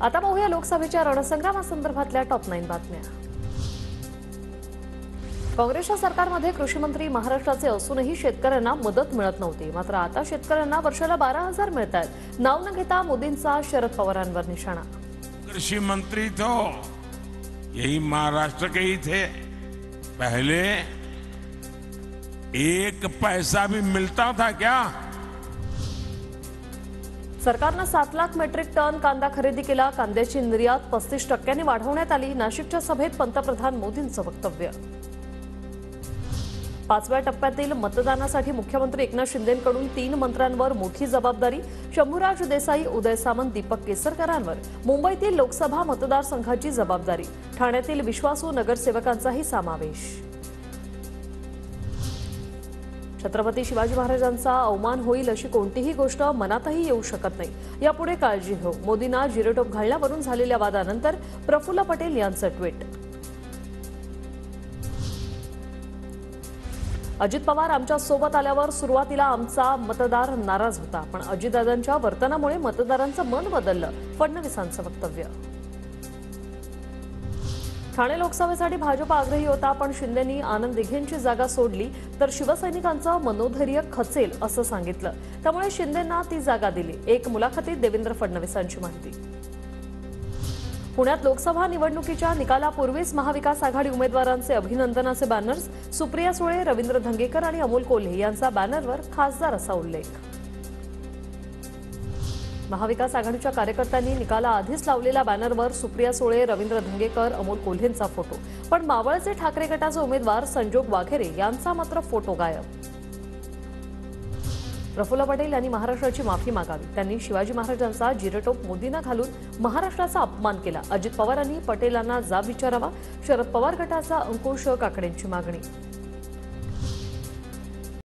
आता पाहूया लोकसभेच्या रणसंग्रामासंदर्भातल्या टॉप 9 बातम्या। काँग्रेसच्या सरकारमध्ये कृषी मंत्री महाराष्ट्राचे असूनही शेतकऱ्यांना मदत मिळत नव्हती। मात्र आता शेतकऱ्यांना वर्षाला 12,000 मिळतात। नाव न घेता मोदींचा शरद पवारांवर निशाणा। कृषि मंत्री तो यही महाराष्ट्र के ही थे। पहले एक पैसा भी मिलता था क्या? सरकारने 7 लाख मेट्रिक टन कांदा खरेदी केला। कांद्याची निर्यात 35% वाढवण्यात आली। नाशिकच्या सभेत पंतप्रधान मोदींचं वक्तव्य। 5व्या टप्प्यातील मतदानासाठी मुख्यमंत्री एकनाथ शिंदेंकडून 3 मंत्र्यांवर मोठी जबाबदारी। शंभूराज देसाई, उदय सामंत, दीपक केसरकरांवर मुंबईतील लोकसभा मतदारसंघाची जबाबदारी। ठाण्यातील विश्वासू नगरसेवकांचाही समावेश। छत्रपती शिवाजी महाराजांचा अवमान होईल अशी कोणतीही गोष्ट मनातही येऊ शकत नाही। यापुढे काळजी घेऊ। मोदींना जिरेटोप घालण्यावरून झालेल्या वादानंतर प्रफुल्ल पटेल यांचं ट्विट। अजित पवार आमच्या सोबत आल्यावर सुरुवातीला आमचा मतदार नाराज होता, पण अजितदादांच्या वर्तनामुळे मतदारांचं मन बदललं। फडणवीसांचं वक्तव्य। ठाणे लोकसभेसाठी भाजप आग्रही होता, पण शिंदेंनी आनंद दिघेंची जागा सोडली तर शिवसैनिकांचं मनोधैर्य खचेल असं सांगितलं। त्यामुळे शिंदेंना ती जागा दिली। एक मुलाखतीत देवेंद्र फडणवीसांची माहिती। पुण्यात लोकसभा निवडणुकीच्या निकालापूर्वीच महाविकास आघाडी उमेदवारांचे अभिनंदनाचे बॅनर्स। सुप्रिया सुळे, रवींद्र धंगेकर आणि अमोल कोल्हे यांचा बॅनरवर खासदार असा उल्लेख। महाविकास आघाडीच्या कार्यकर्त्यांनी निकालाआधीच लावलेल्या बॅनरवर सुप्रिया सुळे, रवींद्र धंगेकर, अमोल कोल्हेंचा फोटो, पण मावळचे ठाकरे गटाचे उमेदवार संजोग वाघेरे यांचा मात्र फोटो गायब। प्रफुल्ल पटेल यांनी महाराष्ट्राची माफी मागावी। त्यांनी शिवाजी महाराजांचा जिरेटोप मोदींना घालून महाराष्ट्राचा अपमान केला। अजित पवारांनी पटेलांना जाब विचारावा। शरद पवार गटाचा अंकुश काकडेंची मागणी।